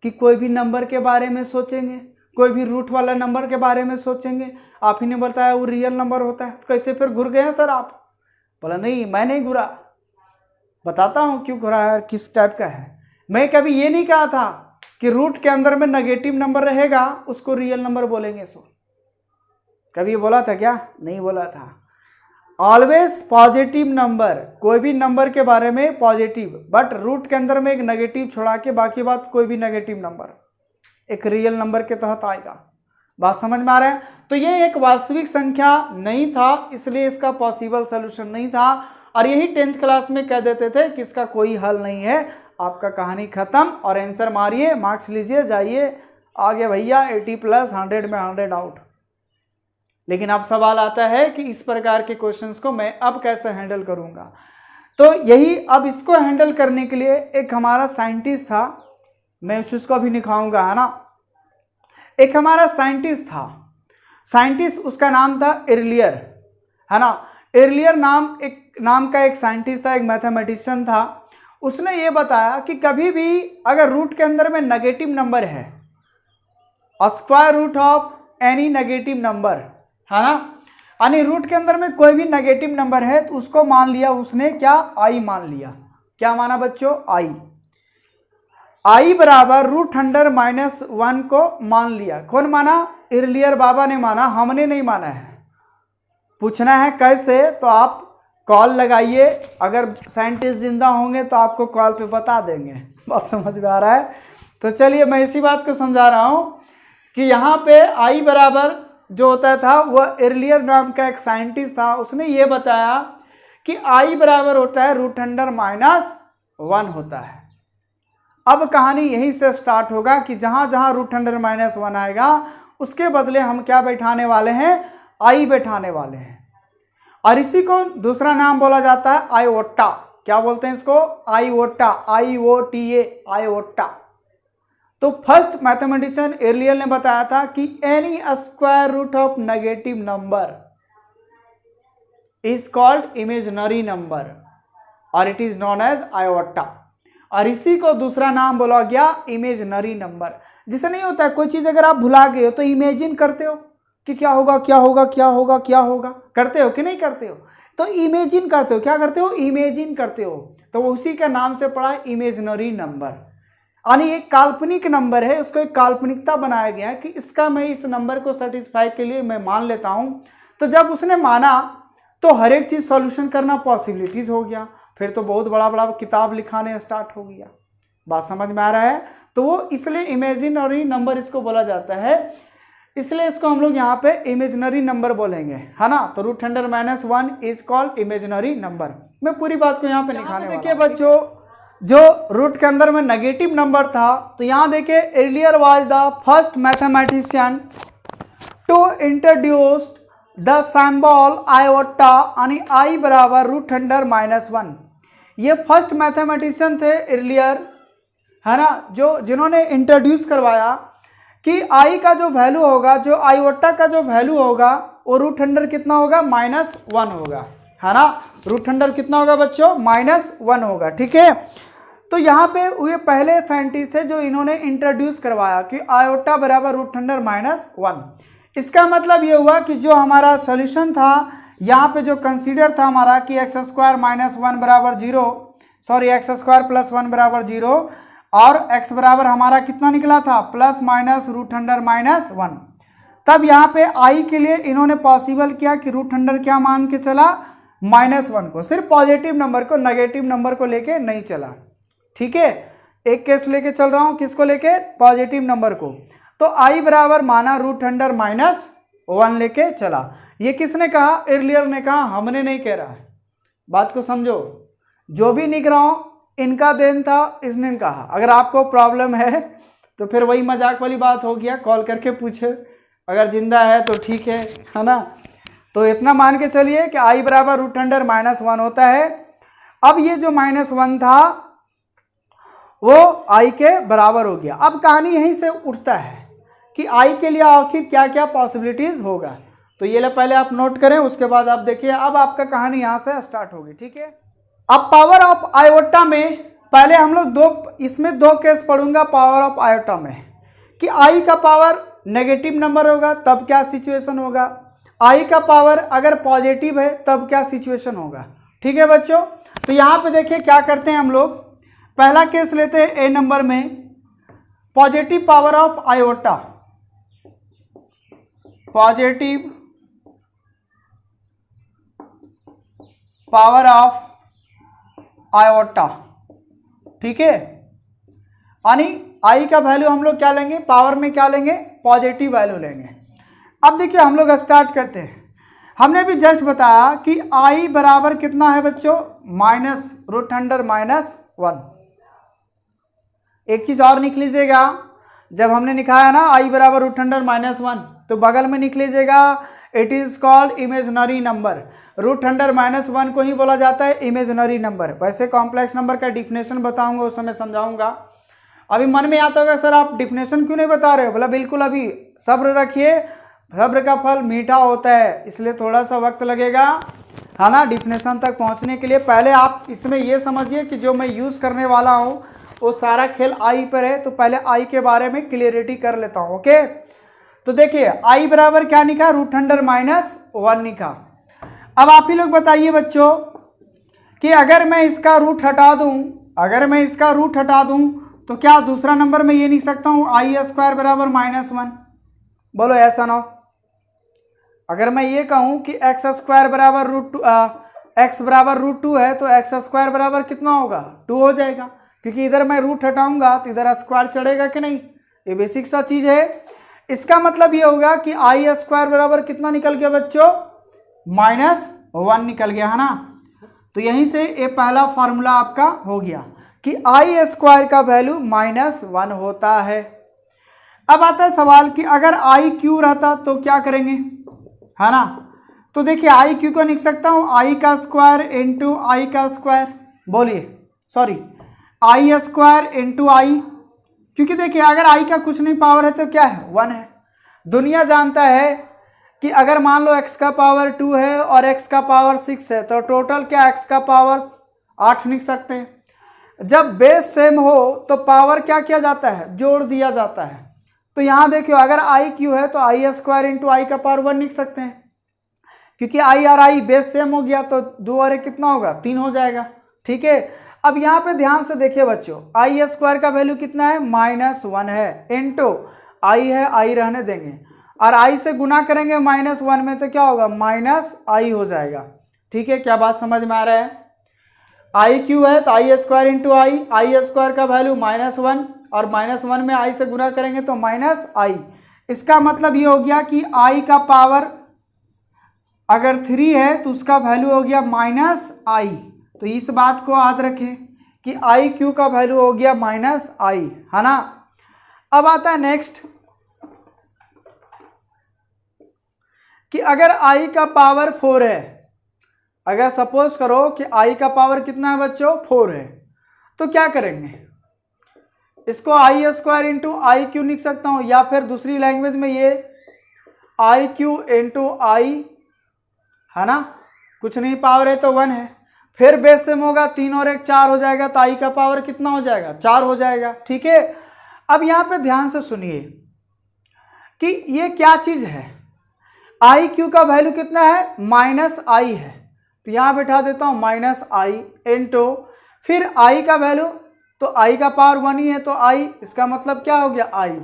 S1: कि कोई भी नंबर के बारे में सोचेंगे, कोई भी रूट वाला नंबर के बारे में सोचेंगे, आप ही ने बताया वो रियल नंबर होता है, तो कैसे फिर घुर गए हैं सर आप। बोला नहीं मैं नहीं घुरा, बताता हूँ क्यों घुरा है, किस टाइप का है। मैं कभी ये नहीं कहा था कि रूट के अंदर में नेगेटिव नंबर रहेगा उसको रियल नंबर बोलेंगे। सो कभी ये बोला था क्या, नहीं बोला था। ऑलवेज पॉजिटिव नंबर, कोई भी नंबर के बारे में पॉजिटिव, बट रूट के अंदर में एक नेगेटिव छोड़ा के बाकी बात कोई भी नेगेटिव नंबर एक रियल नंबर के तहत आएगा। बात समझ में आ रहा है? तो ये एक वास्तविक संख्या नहीं था, इसलिए इसका पॉसिबल सोल्यूशन नहीं था, और यही 10th क्लास में कह देते थे कि इसका कोई हल नहीं है। आपका कहानी खत्म, और आंसर मारिए, मार्क्स लीजिए, जाइए आगे भैया, 80 प्लस 100 में 100 आउट। लेकिन अब सवाल आता है कि इस प्रकार के क्वेश्चंस को मैं अब कैसे हैंडल करूंगा। तो यही, अब इसको हैंडल करने के लिए एक हमारा साइंटिस्ट था, मैं उसको अभी दिखाऊंगा, है ना। एक हमारा साइंटिस्ट था, साइंटिस्ट उसका नाम था एर्लियर, है ना। एर्लियर नाम का एक साइंटिस्ट था, एक मैथमेटिशियन था। उसने ये बताया कि कभी भी अगर रूट के अंदर में नेगेटिव नंबर है, square root of any negative number, है ना, यानी रूट के अंदर में कोई भी नेगेटिव नंबर है, तो उसको मान लिया उसने क्या, आई मान लिया। क्या माना बच्चों? आई बराबर √100-1 को मान लिया। कौन माना? एर्लियर बाबा ने माना, हमने नहीं माना है। पूछना है कैसे, तो आप कॉल लगाइए, अगर साइंटिस्ट जिंदा होंगे तो आपको कॉल पे बता देंगे। बात समझ में आ रहा है? तो चलिए मैं इसी बात को समझा रहा हूं कि यहाँ पे आई बराबर जो होता था, वह एर्लियर नाम का एक साइंटिस्ट था, उसने ये बताया कि आई बराबर होता है √100-1 होता है। अब कहानी यहीं से स्टार्ट होगा कि जहां जहां √100-1 आएगा उसके बदले हम क्या बैठाने वाले हैं, आई बैठाने वाले हैं। और इसी को दूसरा नाम बोला जाता है आयोटा। क्या बोलते हैं इसको? Iota, IOTA, iota. तो फर्स्ट मैथमेटिशियन एर्लियर ने बताया था कि any square root of negative number is called imaginary number और it is known as iota. और इसी को दूसरा नाम बोला गया इमेजिनरी नंबर। जिसे नहीं होता है कोई चीज अगर आप भुला गए हो तो इमेजिन करते हो कि क्या होगा क्या होगा क्या होगा क्या होगा, करते हो कि नहीं करते हो? तो इमेजिन करते हो, क्या करते हो? इमेजिन करते हो। तो वो उसी का नाम से पड़ा इमेजिनरी नंबर, यानी एक काल्पनिक नंबर है, उसको एक काल्पनिकता बनाया गया है कि इसका मैं इस नंबर को सेटिस्फाई के लिए मैं मान लेता हूं। तो जब उसने माना तो हर एक चीज सॉल्यूशन करना पॉसिबिलिटीज हो गया, फिर तो बहुत बड़ा बड़ा किताब लिखाने स्टार्ट हो गया। बात समझ में आ रहा है? तो वो इसलिए इमेजिनरी नंबर इसको बोला जाता है, इसलिए इसको हम लोग यहाँ पे इमेजिनरी नंबर बोलेंगे, है ना। तो √100-1 इज कॉल्ड इमेजिनरी नंबर। मैं पूरी बात को यहाँ पे निकालने देखिए बच्चों, जो रूट के अंदर में नेगेटिव नंबर था, तो यहाँ देखिए earlier was the first mathematician to introduce the symbol iota, यानी आई बराबर √100-1। ये फर्स्ट मैथमेटिशियन थे एर्लियर, है ना, जिन्होंने इंट्रोड्यूस करवाया कि आई का जो वैल्यू होगा, जो आयोटा का जो वैल्यू होगा वो √100 कितना होगा, -1 होगा, है ना। √100 कितना होगा बच्चों, -1 होगा, ठीक है। तो यहाँ पे ये पहले साइंटिस्ट थे जो इन्होंने इंट्रोड्यूस करवाया कि आयोटा बराबर √100-1। इसका मतलब ये हुआ कि जो हमारा सॉल्यूशन था यहाँ पे, जो कंसीडर था हमारा कि x² - 1 बराबर 0, सॉरी x² + 1 बराबर 0, और x बराबर हमारा कितना निकला था, ± √100-1। तब यहाँ पे i के लिए इन्होंने पॉसिबल किया कि √100 क्या मान के चला, -1 को, सिर्फ पॉजिटिव नंबर को, नेगेटिव नंबर को लेके नहीं चला, ठीक है। एक केस लेके चल रहा हूँ, किसको लेके, पॉजिटिव नंबर को। तो i बराबर माना √100-1 लेके चला। ये किसने कहा, एर्लियर ने कहा, हमने नहीं कह रहा है। बात को समझो, जो भी लिख रहा हूं इनका देन था, इसने कहा। अगर आपको प्रॉब्लम है तो फिर वही मजाक वाली बात हो गया, कॉल करके पूछे, अगर जिंदा है तो ठीक है ना। तो इतना मान के चलिए कि i बराबर √100-1 होता है। अब ये जो -1 था वो i के बराबर हो गया। अब कहानी यहीं से उठता है कि i के लिए आखिर क्या क्या पॉसिबिलिटीज होगा। तो ये पहले आप नोट करें, उसके बाद आप देखिए, अब आपका कहानी यहां से स्टार्ट होगी, ठीक है। अब पावर ऑफ आयोटा में पहले हम लोग इसमें दो केस पढ़ूंगा पावर ऑफ आयोटा में, कि i का पावर नेगेटिव नंबर होगा तब क्या सिचुएशन होगा, i का पावर अगर पॉजिटिव है तब क्या सिचुएशन होगा, ठीक है बच्चों। तो यहाँ पे देखिए क्या करते हैं हम लोग, पहला केस लेते हैं ए नंबर में, positive power of iota, positive power of iota, ठीक है। यानी आई का वैल्यू हम लोग क्या लेंगे, पावर में क्या लेंगे, पॉजिटिव वैल्यू लेंगे। अब देखिए हम लोग स्टार्ट करते हैं। हमने भी जस्ट बताया कि आई बराबर कितना है बच्चों, माइनस रूट अंडर माइनस 1। एक चीज और लिख लीजिएगा, जब हमने लिखाया ना आई बराबर रूट अंडर माइनस 1 तो बगल में लिख लीजिएगा it is called imaginary number. Root under minus 1 को ही बोला जाता है इमेजिनरी नंबर। वैसे कॉम्प्लेक्स नंबर का डिफिनेशन बताऊंगा, उस समय समझाऊंगा। अभी मन में आता होगा सर आप डिफिनेशन क्यों नहीं बता रहे हो, बोला बिल्कुल अभी सब्र रखिए, सब्र का फल मीठा होता है, इसलिए थोड़ा सा वक्त लगेगा, है ना, डिफिनेशन तक पहुंचने के लिए। पहले आप इसमें ये समझिए कि जो मैं यूज़ करने वाला हूँ वो सारा खेल आई पर है, तो पहले आई के बारे में क्लियरिटी कर लेता हूँ। ओके, तो देखिए आई बराबर क्या निका, रूट अंडर माइनस 1 निका। अब आप ही लोग बताइए बच्चों कि अगर मैं इसका रूट हटा दूं, अगर मैं इसका रूट हटा दूं तो क्या दूसरा नंबर में ये लिख सकता हूं आई स्क्वायर बराबर माइनस 1? बोलो ऐसा ना हो। अगर मैं ये कहूं कि एक्स स्क्वायर बराबर एक्स बराबर रूट 2 है तो एक्स स्क्वायर बराबर कितना होगा, 2 हो जाएगा, क्योंकि इधर मैं रूट हटाऊंगा तो इधर स्क्वायर चढ़ेगा कि नहीं, ये बेसिक सा चीज है। इसका मतलब ये होगा कि आई स्क्वायर बराबर कितना निकल गया बच्चों, माइनस 1 निकल गया, है ना। तो यहीं से ये पहला फार्मूला आपका हो गया कि आई स्क्वायर का वैल्यू माइनस 1 होता है। अब आता है सवाल कि अगर आई क्यू रहता तो क्या करेंगे, है ना। तो देखिए आई क्यू को लिख सकता हूं आई का स्क्वायर इंटू आई का स्क्वायर, बोलिए सॉरी आई स्क्वायर इंटू आई, क्योंकि देखिए अगर आई का कुछ नहीं पावर है तो क्या है, 1 है। दुनिया जानता है कि अगर मान लो x का पावर 2 है और x का पावर 6 है तो टोटल क्या x का पावर 8 लिख सकते हैं। जब बेस सेम हो तो पावर क्या किया जाता है, जोड़ दिया जाता है। तो यहाँ देखियो अगर आई क्यू है तो आई स्क्वायर इंटू आई का पावर 1 लिख सकते हैं, क्योंकि आई और आई बेस सेम हो गया तो 2 और 1 कितना होगा, 3 हो जाएगा, ठीक है। अब यहाँ पे ध्यान से देखिए बच्चों, आई स्क्वायर का वैल्यू कितना है, माइनस 1 है, इंटू आई है, आई रहने देंगे, और आई से गुना करेंगे माइनस 1 में तो क्या होगा, माइनस आई हो जाएगा, ठीक है। क्या बात समझ में आ रहा है, आई क्यू है तो आई स्क्वायर इंटू आई स्क्वायर का वैल्यू माइनस 1 और माइनस 1 में आई से गुना करेंगे तो माइनस आई। इसका मतलब ये हो गया कि आई का पावर अगर 3 है तो उसका वैल्यू हो गया माइनस आई। तो इस बात को याद रखें कि आई क्यू का वैल्यू हो गया माइनस आई, है ना। अब आता है नेक्स्ट कि अगर आई का पावर 4 है, अगर सपोज करो कि आई का पावर कितना है बच्चों, 4 है, तो क्या करेंगे, इसको आई स्क्वायर इंटू आई क्यू लिख सकता हूं, या फिर दूसरी लैंग्वेज में ये आई क्यू इंटू आई, है ना, कुछ नहीं पावर है तो 1 है, फिर बेस सेम होगा, 3 और 1 4 हो जाएगा, तो आई का पावर कितना हो जाएगा, 4 हो जाएगा, ठीक है। अब यहाँ पे ध्यान से सुनिए कि ये क्या चीज है, आई क्यू का वैल्यू कितना है, माइनस आई है, तो यहाँ बैठा देता हूँ माइनस आई इंटू फिर आई का वैल्यू, तो आई का पावर 1 ही है तो आई, इसका मतलब क्या हो गया आई।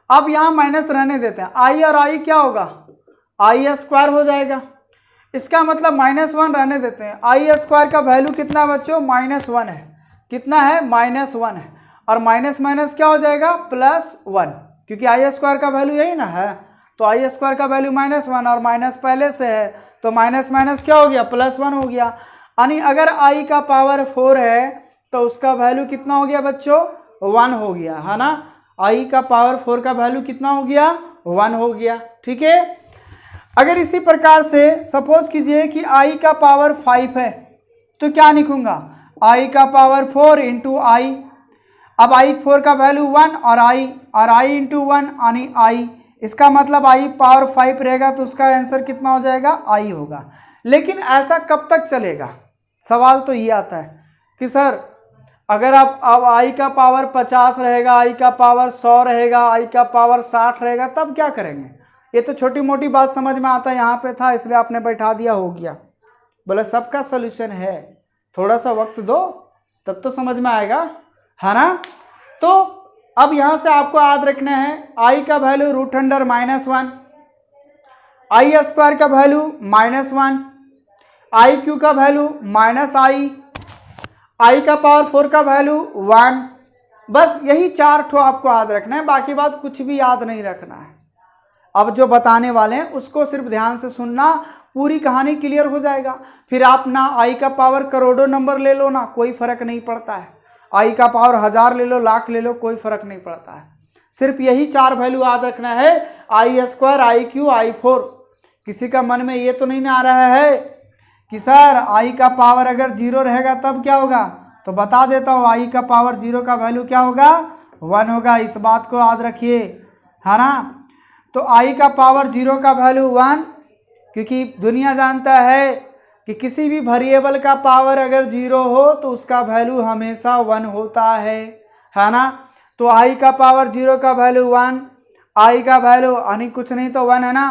S1: अब यहाँ माइनस रहने देते हैं, आई और आई क्या होगा, आई स्क्वायर हो जाएगा, इसका मतलब माइनस 1 रहने देते हैं। आई स्क्वायर का वैल्यू कितना है बच्चों, माइनस 1 है, कितना है, माइनस 1 है, और माइनस माइनस क्या हो जाएगा, प्लस 1, क्योंकि आई स्क्वायर का वैल्यू यही ना है, तो आई स्क्वायर का वैल्यू माइनस 1 और माइनस पहले से है तो माइनस माइनस क्या हो गया, प्लस 1 हो गया। यानी अगर आई का पावर 4 है तो उसका वैल्यू कितना हो गया बच्चों, 1 हो गया, है ना। आई का पावर 4 का वैल्यू कितना हो गया, 1 हो गया, ठीक है। अगर इसी प्रकार से सपोज कीजिए कि आई का पावर 5 है तो क्या लिखूंगा, आई का पावर 4 इंटू आई, अब आई 4 का वैल्यू 1 और आई इंटू 1 यानी आई, इसका मतलब आई पावर 5 रहेगा तो उसका आंसर कितना हो जाएगा, आई होगा। लेकिन ऐसा कब तक चलेगा, सवाल तो ये आता है कि सर अगर आप अब आई का पावर 50 रहेगा, आई का पावर 100 रहेगा, आई का पावर 60 रहेगा, तब क्या करेंगे। ये तो छोटी मोटी बात समझ में आता है, यहाँ पे था इसलिए आपने बैठा दिया, हो गया। बोले सबका सोल्यूशन है, थोड़ा सा वक्त दो तब तो समझ में आएगा, है ना। तो अब यहाँ से आपको याद रखना है आई का वैल्यू रूट अंडर माइनस 1, आई स्क्वायर का वैल्यू माइनस 1, आई क्यू का वैल्यू माइनस आई का पावर 4 का वैल्यू 1। बस यही 4 ठो आपको याद रखना है, बाकी बात कुछ भी याद नहीं रखना है। अब जो बताने वाले हैं उसको सिर्फ ध्यान से सुनना, पूरी कहानी क्लियर हो जाएगा। फिर आप ना आई का पावर करोड़ों नंबर ले लो ना, कोई फर्क नहीं पड़ता है। आई का पावर 1000 ले लो, लाख ले लो, कोई फर्क नहीं पड़ता है। सिर्फ यही 4 वैल्यू याद रखना है, आई स्क्वायर, आई क्यू, आई 4। किसी का मन में ये तो नहीं ना आ रहा है कि सर आई का पावर अगर 0 रहेगा तब क्या होगा, तो बता देता हूँ, आई का पावर 0 का वैल्यू क्या होगा, 1 होगा। इस बात को याद रखिए, है ना। तो आई का पावर 0 का वैल्यू 1, क्योंकि दुनिया जानता है कि किसी भी वेरिएबल का पावर अगर 0 हो तो उसका वैल्यू हमेशा 1 होता है ना। तो आई का पावर 0 का वैल्यू 1, आई का वैल्यू यानी कुछ नहीं तो 1 है ना।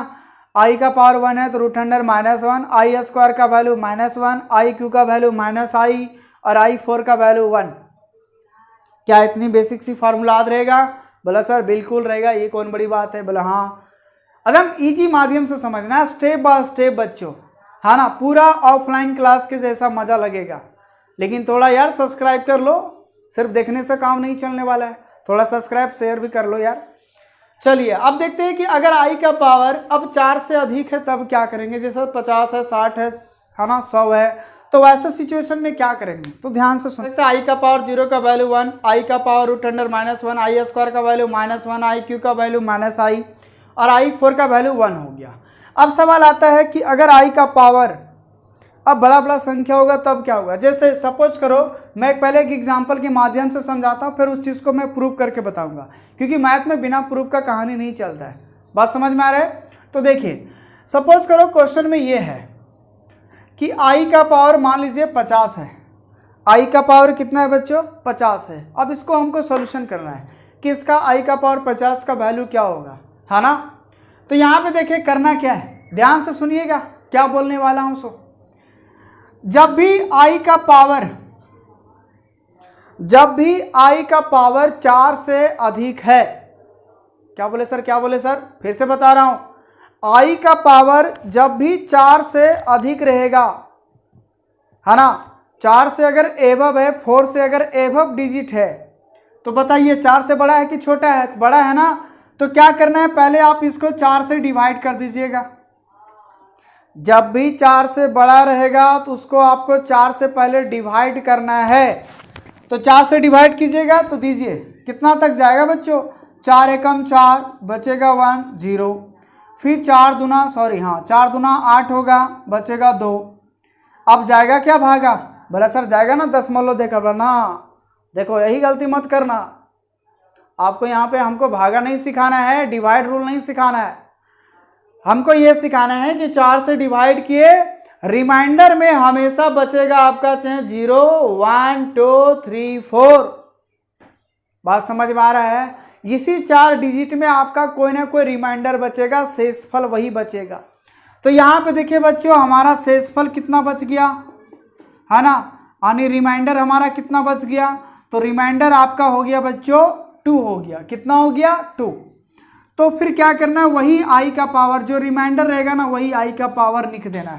S1: आई का पावर 1 है तो रूट अंडर -1, आई स्क्वायर का वैल्यू -1, आई क्यू का वैल्यू -i और आई 4 का वैल्यू 1। क्या इतनी बेसिक सी फार्मूला याद रहेगा? बोला सर बिल्कुल रहेगा, ये कौन बड़ी बात है। बोला हाँ, एकदम इजी माध्यम से समझना, स्टेप बाय स्टेप बच्चों, है ना। पूरा ऑफलाइन क्लास के जैसा मजा लगेगा, लेकिन थोड़ा यार सब्सक्राइब कर लो, सिर्फ देखने से काम नहीं चलने वाला है, थोड़ा सब्सक्राइब शेयर भी कर लो यार। चलिए अब देखते हैं कि अगर आई का पावर अब 4 से अधिक है तब क्या करेंगे। जैसे 50 है, 60 है ना, 100 है, तो वैसे सिचुएशन में क्या करेंगे, तो ध्यान से सुनते हैं। आई का पावर 0 का वैल्यू 1, आई का पावर रूट अंडर -1, आई स्क्वायर का वैल्यू -1, आई क्यू का वैल्यू -i और आई 4 का वैल्यू 1 हो गया। अब सवाल आता है कि अगर आई का पावर अब बड़ा बड़ा संख्या होगा तब क्या होगा। जैसे सपोज करो, मैं पहले एक एग्जांपल के माध्यम से समझाता हूँ, फिर उस चीज़ को मैं प्रूव करके बताऊंगा, क्योंकि मैथ में बिना प्रूफ का कहानी नहीं चलता है। बात समझ में आ रहा है? तो देखिए, सपोज करो क्वेश्चन में ये है कि आई का पावर मान लीजिए 50 है। आई का पावर कितना है बच्चों? 50 है। अब इसको हमको सोल्यूशन करना है कि इसका आई का पावर 50 का वैल्यू क्या होगा, है ना। तो यहाँ पे देखिए करना क्या है, ध्यान से सुनिएगा क्या बोलने वाला हूँ। सो जब भी आई का पावर 4 से अधिक है, क्या बोले सर, क्या बोले सर, फिर से बता रहा हूं, आई का पावर जब भी 4 से अधिक रहेगा, है ना, 4 से अगर एबव है, 4 से अगर एबव डिजिट है, तो बताइए 4 से बड़ा है कि छोटा है? बड़ा है ना। तो क्या करना है, पहले आप इसको 4 से डिवाइड कर दीजिएगा। जब भी 4 से बड़ा रहेगा तो उसको आपको 4 से पहले डिवाइड करना है। तो 4 से डिवाइड कीजिएगा तो दीजिए कितना तक जाएगा बच्चों, 4 एकम 4, बचेगा 1 0, फिर 4 दूना 8 होगा, बचेगा 2। अब जाएगा क्या, भागा? बोला सर जाएगा ना दशमलव देकर ना। देखो यही गलती मत करना, आपको यहाँ पे हमको भागा नहीं सिखाना है, डिवाइड रूल नहीं सिखाना है, हमको ये सिखाना है कि 4 से डिवाइड किए, रिमाइंडर में हमेशा बचेगा आपका चाहे 0 1 2 3 4। बात समझ में आ रहा है? इसी 4 डिजिट में आपका कोई ना कोई रिमाइंडर बचेगा, शेषफल वही बचेगा। तो यहाँ पे देखिए बच्चों, हमारा शेषफल कितना बच गया, है ना, यानी रिमाइंडर हमारा कितना बच गया, तो रिमाइंडर आपका हो गया बच्चों 2 हो गया। कितना हो गया? 2। तो फिर क्या करना है, वही आई का पावर जो रिमाइंडर रहेगा ना, वही आई का पावर लिख देना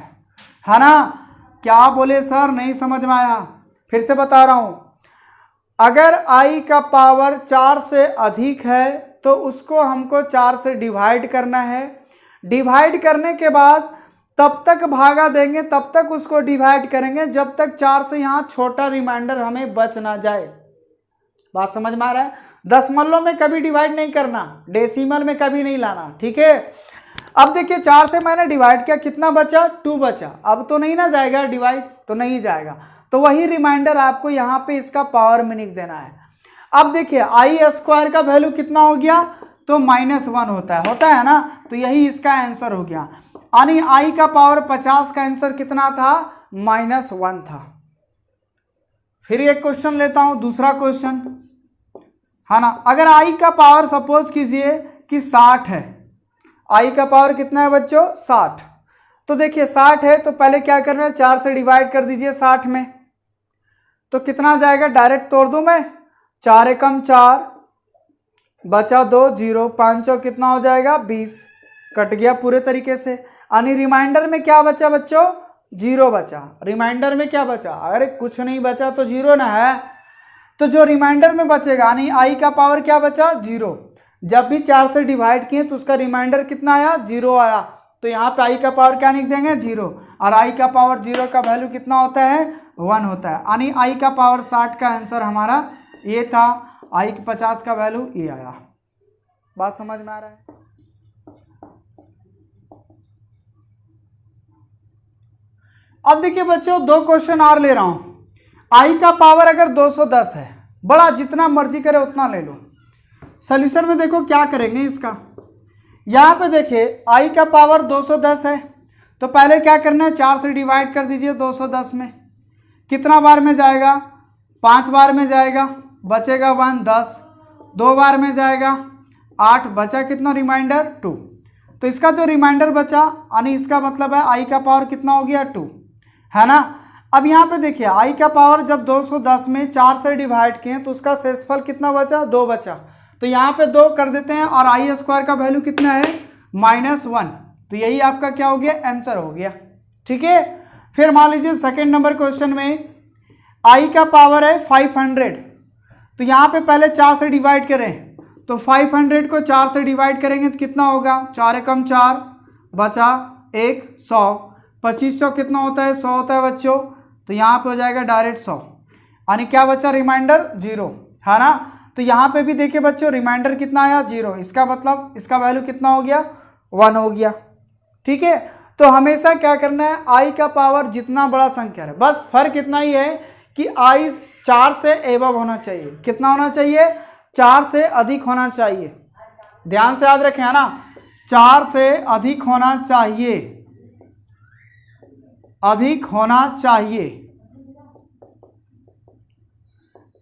S1: है ना। क्या बोले सर, नहीं समझ में आया? फिर से बता रहा हूं, अगर आई का पावर 4 से अधिक है तो उसको हमको 4 से डिवाइड करना है। डिवाइड करने के बाद तब तक भागा देंगे, तब तक उसको डिवाइड करेंगे जब तक 4 से यहाँ छोटा रिमाइंडर हमें बच ना जाए। बात समझ में आ रहा है? दशमलव में कभी डिवाइड नहीं करना, डेसिमल में कभी नहीं लाना, ठीक है। अब देखिए 4 से मैंने डिवाइड किया, कितना बचा? 2 बचा। अब तो नहीं ना जाएगा डिवाइड, तो नहीं जाएगा, तो वही रिमाइंडर आपको यहाँ पे इसका पावर में लिख देना है। अब देखिए आई स्क्वायर का वैल्यू कितना हो गया, तो -1 होता है ना, तो यही इसका आंसर हो गया। यानी आई का पावर 50 का आंसर कितना था? -1 था। फिर एक क्वेश्चन लेता हूं, दूसरा क्वेश्चन, है ना। अगर आई का पावर सपोज कीजिए कि 60 है, आई का पावर कितना है बच्चों? 60। तो देखिए 60 है तो पहले क्या करना है, 4 से डिवाइड कर दीजिए 60 में, तो कितना जाएगा, डायरेक्ट तोड़ दूं मैं, 4 एकम 4, बचा 2 0, 5 कितना हो जाएगा 20, कट गया पूरे तरीके से। यानी रिमाइंडर में क्या बचा बच्चों? जीरो बचा। रिमाइंडर में क्या बचा? अरे कुछ नहीं बचा तो जीरो ना है। तो जो रिमाइंडर में बचेगा यानी आई का पावर क्या बचा? जीरो। जब भी 4 से डिवाइड किए तो उसका रिमाइंडर कितना आया? जीरो आया। तो यहाँ पे आई का पावर क्या लिख देंगे? जीरो। और आई का पावर जीरो का वैल्यू कितना होता है? 1 होता है। यानी आई का पावर 60 का आंसर हमारा ये था। आई 50 का वैल्यू ये आया। बात समझ में आ रहा है? अब देखिए बच्चों, 2 क्वेश्चन और ले रहा हूं। आई का पावर अगर 210 है, बड़ा जितना मर्जी करे उतना ले लो। सॉल्यूशन में देखो क्या करेंगे इसका। यहां पे देखिए आई का पावर 210 है, तो पहले क्या करना है? 4 से डिवाइड कर दीजिए 210 में। कितना बार में जाएगा? 5 बार में जाएगा, बचेगा 1, 10। 2 बार में जाएगा 8, बचा कितना रिमाइंडर? 2। तो इसका जो रिमाइंडर बचा यानी इसका मतलब है आई का पावर कितना हो गया? 2, है ना। अब यहाँ पे देखिए आई का पावर जब 210 में 4 से डिवाइड किए तो उसका शेषफल कितना बचा? 2 बचा। तो यहाँ पे 2 कर देते हैं और आई स्क्वायर का वैल्यू कितना है? -1। तो यही आपका क्या हो गया? आंसर हो गया। ठीक है। फिर मान लीजिए सेकेंड नंबर क्वेश्चन में आई का पावर है 500। तो यहाँ पे पहले 4 से डिवाइड करें तो 500 को 4 से डिवाइड करेंगे तो कितना होगा? 4 एकम 4, बचा 1, 100। 2500 कितना होता है? 100 होता है बच्चों। तो यहाँ पे हो जाएगा डायरेक्ट 100। यानी क्या बचा? रिमाइंडर 0, है ना। तो यहाँ पे भी देखिए बच्चों रिमाइंडर कितना आया? 0। इसका मतलब इसका वैल्यू कितना हो गया? 1 हो गया। ठीक है। तो हमेशा क्या करना है? आई का पावर जितना बड़ा संख्या है, बस फर्क इतना ही है कि आई 4 से एबव होना चाहिए। कितना होना चाहिए? 4 से अधिक होना चाहिए। ध्यान से याद रखें, है ना। 4 से अधिक होना चाहिए, अधिक होना चाहिए।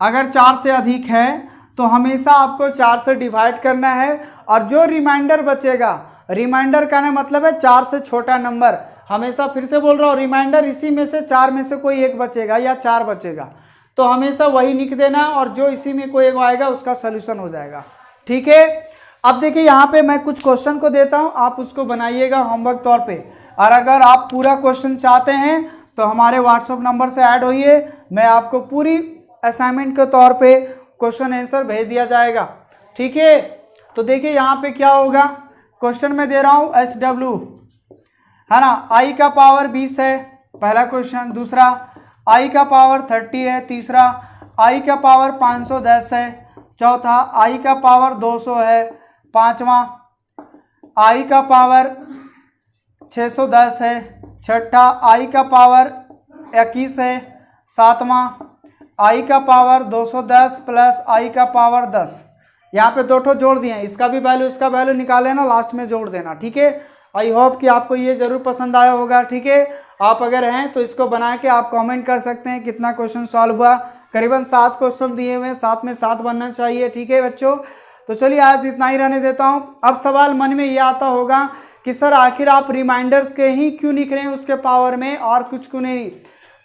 S1: अगर 4 से अधिक है तो हमेशा आपको 4 से डिवाइड करना है और जो रिमाइंडर बचेगा, रिमाइंडर का मतलब है 4 से छोटा नंबर। हमेशा फिर से बोल रहा हूँ, रिमाइंडर इसी में से 4 में से कोई एक बचेगा या 4 बचेगा, तो हमेशा वही लिख देना और जो इसी में कोई एक आएगा उसका सोल्यूशन हो जाएगा। ठीक है। अब देखिए यहाँ पे मैं कुछ क्वेश्चन को देता हूँ, आप उसको बनाइएगा होमवर्क तौर पे। और अगर आप पूरा क्वेश्चन चाहते हैं तो हमारे व्हाट्सएप नंबर से ऐड होइए, मैं आपको पूरी असाइनमेंट के तौर पे क्वेश्चन आंसर भेज दिया जाएगा। ठीक है। तो देखिए यहाँ पे क्या होगा, क्वेश्चन में दे रहा हूँ SW, है ना। आई का पावर 20 है, पहला क्वेश्चन। दूसरा आई का पावर 30 है। तीसरा आई का पावर 510 है। चौथा आई का पावर 200 है। पांचवा आई का पावर 610 है। छठा आई का पावर 21 है। सातवां आई का पावर 210 प्लस आई का पावर 10। यहाँ पे 2 ठो जोड़ दिए हैं, इसका भी वैल्यू इसका वैल्यू निकाल लेना, लास्ट में जोड़ देना। ठीक है। आई होप कि आपको ये जरूर पसंद आया होगा। ठीक है। आप अगर हैं तो इसको बना के आप कमेंट कर सकते हैं कितना क्वेश्चन सॉल्व हुआ। करीबन 7 क्वेश्चन दिए हुए हैं, 7 में 7 बनना चाहिए। ठीक है बच्चों। तो चलिए आज इतना ही रहने देता हूँ। अब सवाल मन में ये आता होगा कि सर आखिर आप रिमाइंडर्स के ही क्यों लिख रहे हैं उसके पावर में और कुछ क्यों नहीं।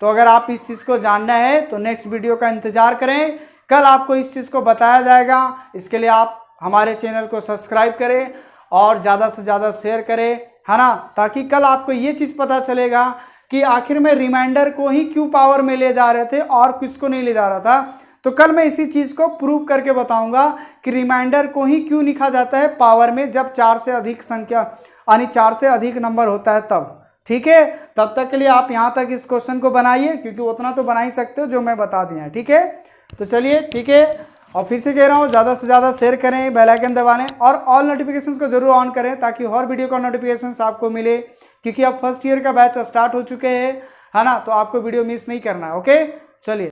S1: तो अगर आप इस चीज़ को जानना है तो नेक्स्ट वीडियो का इंतजार करें, कल आपको इस चीज़ को बताया जाएगा। इसके लिए आप हमारे चैनल को सब्सक्राइब करें और ज़्यादा से ज़्यादा शेयर करें, है ना, ताकि कल आपको ये चीज़ पता चलेगा कि आखिर में रिमाइंडर को ही क्यों पावर में ले जा रहे थे और किसको नहीं ले जा रहा था। तो कल मैं इसी चीज़ को प्रूव करके बताऊंगा कि रिमाइंडर को ही क्यों लिखा जाता है पावर में जब 4 से अधिक संख्या यानी 4 से अधिक नंबर होता है तब। ठीक है। तब तक के लिए आप यहाँ तक इस क्वेश्चन को बनाइए, क्योंकि उतना तो बना ही सकते हो जो मैं बता दिया है। ठीक है। तो चलिए, ठीक है। और फिर से कह रहा हूँ ज़्यादा से ज़्यादा शेयर करें, बेल आइकन दबाएं और ऑल नोटिफिकेशंस को जरूर ऑन करें ताकि हर वीडियो का नोटिफिकेशंस आपको मिले, क्योंकि अब फर्स्ट ईयर का बैच स्टार्ट हो चुके हैं, है ना। तो आपको वीडियो मिस नहीं करना है। ओके। चलिए।